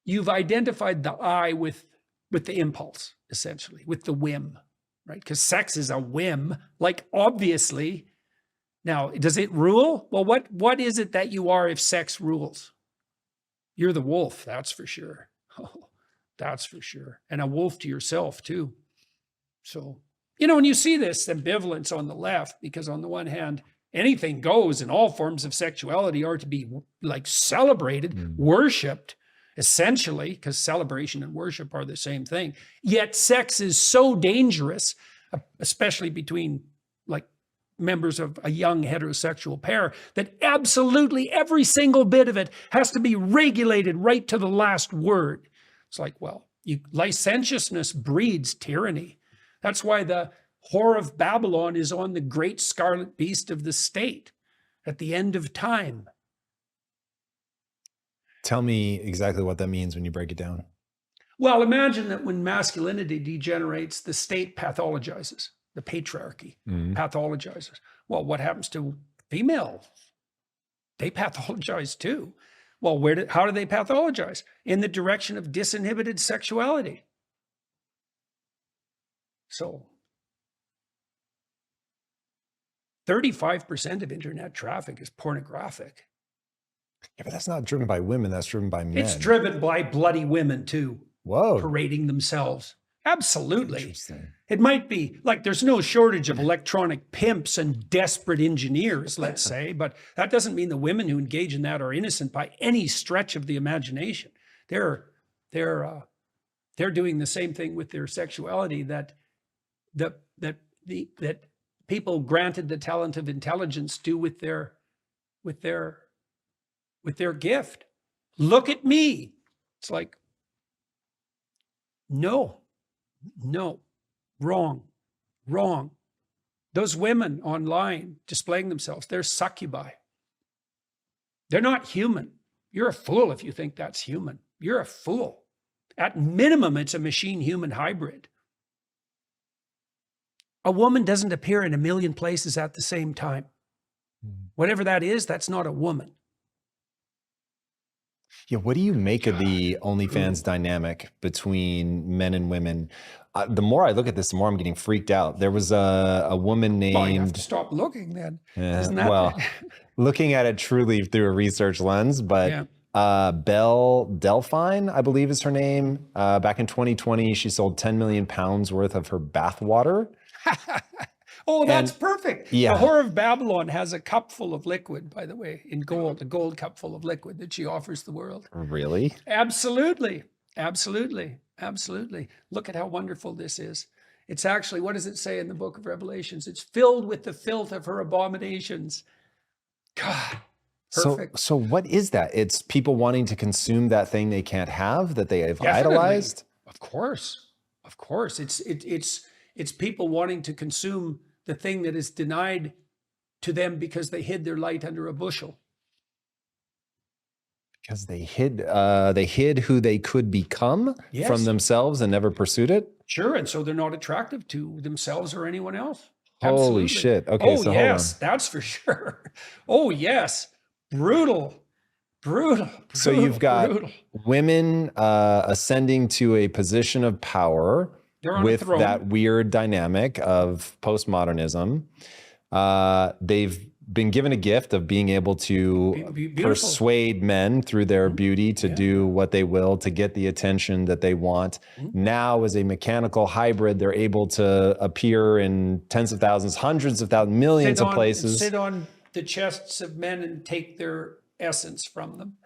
you've identified the I with the impulse, essentially, with the whim, right? Because sex is a whim, like obviously. Now, does it rule? Well, what is it that you are if sex rules? You're the wolf, that's for sure. Oh, that's for sure. And a wolf to yourself too. So, and you see this ambivalence on the left, because on the one hand, anything goes and all forms of sexuality are to be like celebrated, worshipped, essentially, because celebration and worship are the same thing. Yet sex is so dangerous, especially between like members of a young heterosexual pair, that absolutely every single bit of it has to be regulated right to the last word. It's like, well, licentiousness breeds tyranny. That's why the whore of Babylon is on the great scarlet beast of the state at the end of time. Tell me exactly what that means when you break it down. Well, imagine that when masculinity degenerates, the state pathologizes, the patriarchy pathologizes. Well, what happens to females? They pathologize too. Well, how do they pathologize? In the direction of disinhibited sexuality. So 35% of internet traffic is pornographic. Yeah, but that's not driven by women. That's driven by men. It's driven by bloody women too. Whoa. Parading themselves. Absolutely. It might be like there's no shortage of electronic pimps and desperate engineers, let's say, but that doesn't mean the women who engage in that are innocent by any stretch of the imagination. They're doing the same thing with their sexuality that people granted the talent of intelligence do with their gift. Look at me. It's like, no, wrong. Those women online displaying themselves, they're succubi. They're not human. You're a fool if you think that's human. You're a fool. At minimum, it's a machine-human hybrid. A woman doesn't appear in a million places at the same time. Whatever that is, that's not a woman. Yeah, what do you make of the OnlyFans dynamic between men and women? The more I look at this, the more I'm getting freaked out. There was a woman named... Well, you have to stop looking then. Isn't that... Well, looking at it truly through a research lens, but Belle Delphine, I believe is her name. Back in 2020, she sold 10 million pounds worth of her bath water. Oh, that's perfect. Yeah. The whore of Babylon has a cup full of liquid, by the way, in gold, a gold cup full of liquid that she offers the world. Really? Absolutely. Look at how wonderful this is. It's actually, what does it say in the book of Revelations? It's filled with the filth of her abominations. God, perfect. So what is that? It's people wanting to consume that thing they can't have, that they have idolized? Of course. It's people wanting to consume the thing that is denied to them because they hid their light under a bushel. Because they hid who they could become from themselves and never pursued it? Sure, and so they're not attractive to themselves or anyone else. Holy Absolutely. shit. Okay, so yes, that's for sure. Oh, yes. Brutal. So you've got women ascending to a position of power with that weird dynamic of postmodernism. They've been given a gift of being able to persuade men through their beauty to do what they will to get the attention that they want. Now, as a mechanical hybrid, they're able to appear in tens of thousands, hundreds of thousands, millions of places. Sit on the chests of men and take their essence from them.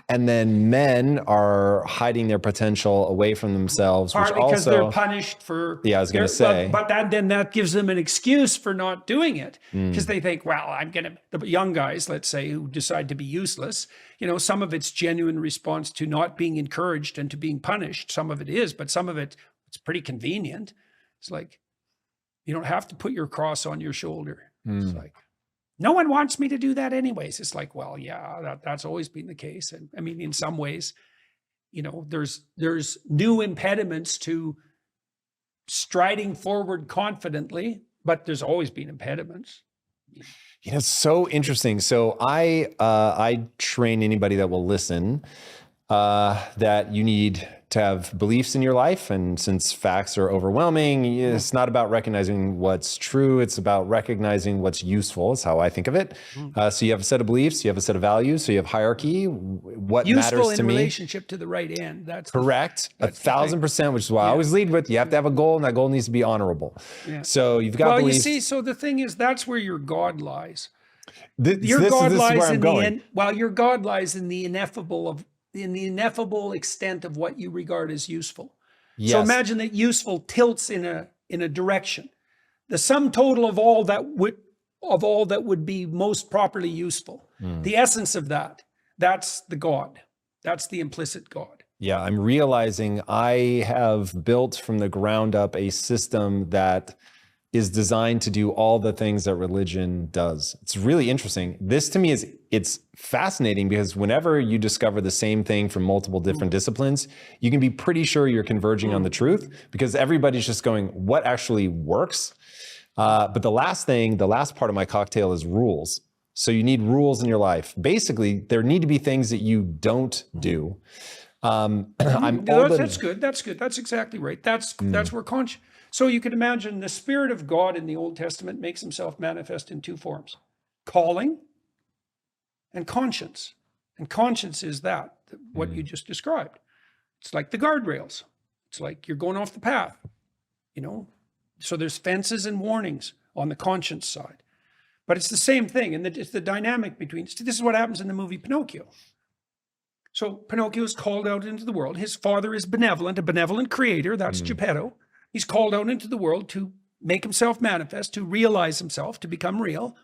And then men are hiding their potential away from themselves. Partly because they're punished for... Yeah, I was going to say. But then that gives them an excuse for not doing it. Because they think, well, the young guys, let's say, who decide to be useless, some of it's genuine response to not being encouraged and to being punished. Some of it is, but some of it's pretty convenient. It's like, you don't have to put your cross on your shoulder. It's like, no one wants me to do that anyways. It's like, well, yeah, that's always been the case. And I mean, in some ways, there's new impediments to striding forward confidently, but there's always been impediments. It's so interesting. So I train anybody that will listen that you need to have beliefs in your life. And since facts are overwhelming, it's not about recognizing what's true. It's about recognizing what's useful, is how I think of it. So you have a set of beliefs, you have a set of values, so you have hierarchy. What useful matters to me? In relationship to the right end. That's correct. 1,000%, which is why I always lead with, you have to have a goal, and that goal needs to be honorable. Yeah. So you've got beliefs. You see, so the thing is, that's where your God lies. Your God lies in the ineffable extent of what you regard as useful. Yes. So imagine that useful tilts in a direction. The sum total of all that would be most properly useful. The essence of that's the God. That's the implicit God. Yeah, I'm realizing I have built from the ground up a system that is designed to do all the things that religion does. It's really interesting. This to me it's fascinating, because whenever you discover the same thing from multiple different disciplines, you can be pretty sure you're converging on the truth, because everybody's just going, what actually works? But the last part of my cocktail is rules. So you need rules in your life. Basically, there need to be things that you don't do. That's good. That's exactly right. That's where conscience. So you can imagine the Spirit of God in the Old Testament makes himself manifest in two forms: calling and conscience. And conscience is what you just described. It's like the guardrails. It's like you're going off the path, So there's fences and warnings on the conscience side. But it's the same thing. And it's the dynamic between. This is what happens in the movie Pinocchio. So Pinocchio is called out into the world. His father is benevolent, a benevolent creator. That's Geppetto. He's called out into the world to make himself manifest, to realize himself, to become real.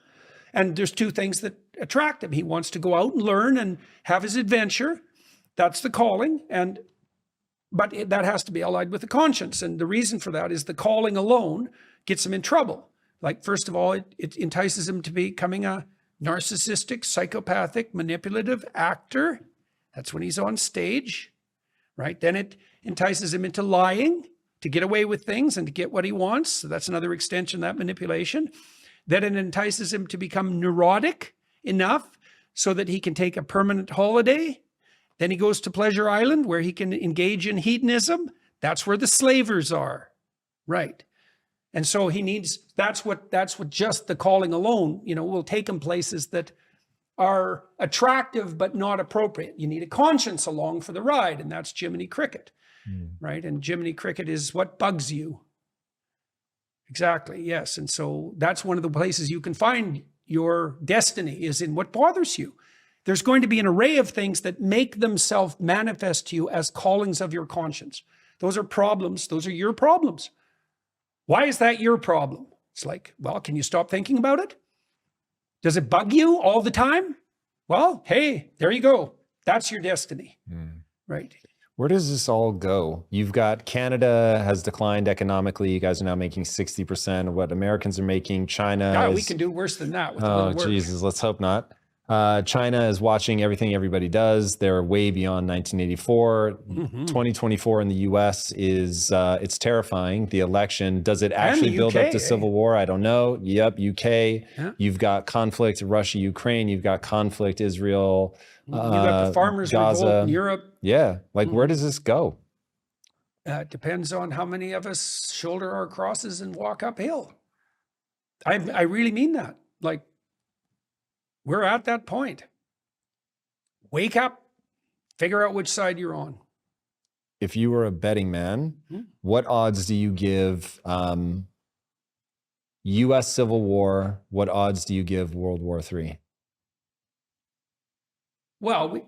And there's two things that attract him. He wants to go out and learn and have his adventure. That's the calling. But that has to be allied with the conscience. And the reason for that is the calling alone gets him in trouble. Like, first of all, it entices him to becoming a narcissistic, psychopathic, manipulative actor. That's when he's on stage, right? Then it entices him into lying, to get away with things and to get what he wants. So that's another extension of that manipulation. Then it entices him to become neurotic enough so that he can take a permanent holiday. Then he goes to Pleasure Island, where he can engage in hedonism. That's where the slavers are, right? And so that's what just the calling alone, will take him places that are attractive but not appropriate. You need a conscience along for the ride, and that's Jiminy Cricket. Right? And Jiminy Cricket is what bugs you. Exactly, yes. And so that's one of the places you can find your destiny, is in what bothers you. There's going to be an array of things that make themselves manifest to you as callings of your conscience. Those are problems. Those are your problems. Why is that your problem? It's like, well, can you stop thinking about it? Does it bug you all the time? Well, hey, there you go. That's your destiny, right? Where does this all go? You've got Canada has declined economically. You guys are now making 60% of what Americans are making. China we can do worse than that. Oh, Jesus, let's hope not. China is watching everything everybody does. They're way beyond 1984. 2024 in the US is, it's terrifying. The election, does it actually build up to civil war? I don't know. Yep, UK. Yeah. You've got conflict, Russia, Ukraine. You've got conflict, Israel, you got the farmers' Gaza. revolt in Europe. Yeah, where does this go? It depends on how many of us shoulder our crosses and walk uphill. I really mean that. We're at that point. Wake up, figure out which side you're on. If you were a betting man, what odds do you give U.S. Civil War? What odds do you give World War III? Well,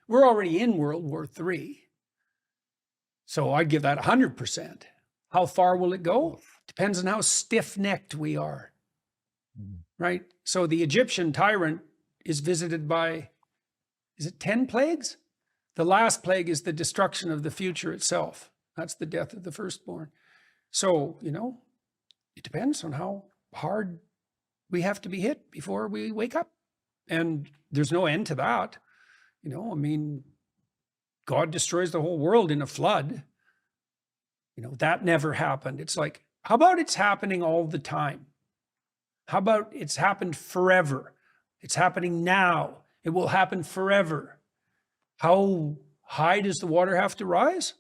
we're already in World War III. So I'd give that 100%. How far will it go? Depends on how stiff-necked we are. Right? So the Egyptian tyrant is visited by, is it 10 plagues? The last plague is the destruction of the future itself. That's the death of the firstborn. So, it depends on how hard we have to be hit before we wake up. And there's no end to that. God destroys the whole world in a flood. That never happened. It's like, how about it's happening all the time? How about it's happened forever? It's happening now. It will happen forever. How high does the water have to rise?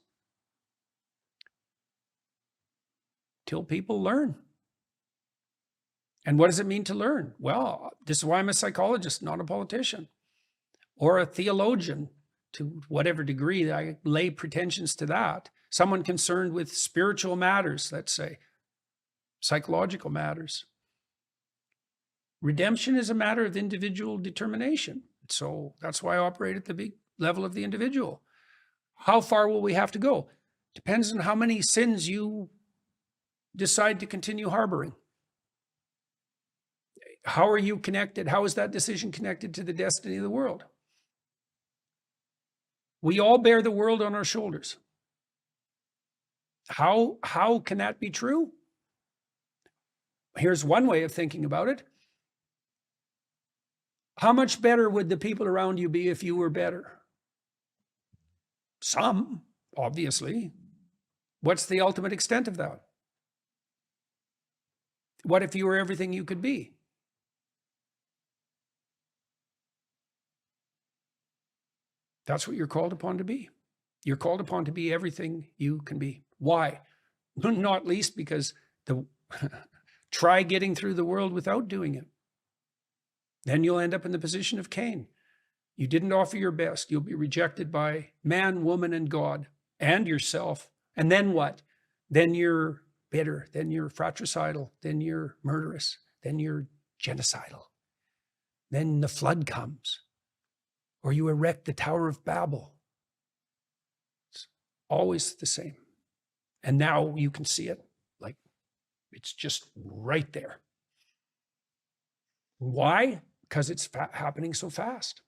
Till people learn. And what does it mean to learn? Well, this is why I'm a psychologist, not a politician, or a theologian, to whatever degree I lay pretensions to that. Someone concerned with spiritual matters, let's say, psychological matters. Redemption is a matter of individual determination. So that's why I operate at the big level of the individual. How far will we have to go? Depends on how many sins you decide to continue harboring. How are you connected? How is that decision connected to the destiny of the world? We all bear the world on our shoulders. How can that be true? Here's one way of thinking about it. How much better would the people around you be if you were better? Some, obviously. What's the ultimate extent of that? What if you were everything you could be? That's what you're called upon to be. You're called upon to be everything you can be. Why? Not least because try getting through the world without doing it. Then you'll end up in the position of Cain. You didn't offer your best. You'll be rejected by man, woman, and God, and yourself. And then what? Then you're bitter. Then you're fratricidal. Then you're murderous. Then you're genocidal. Then the flood comes. Or you erect the Tower of Babel. It's always the same. And now you can see it, like it's just right there. Why? Because it's happening so fast.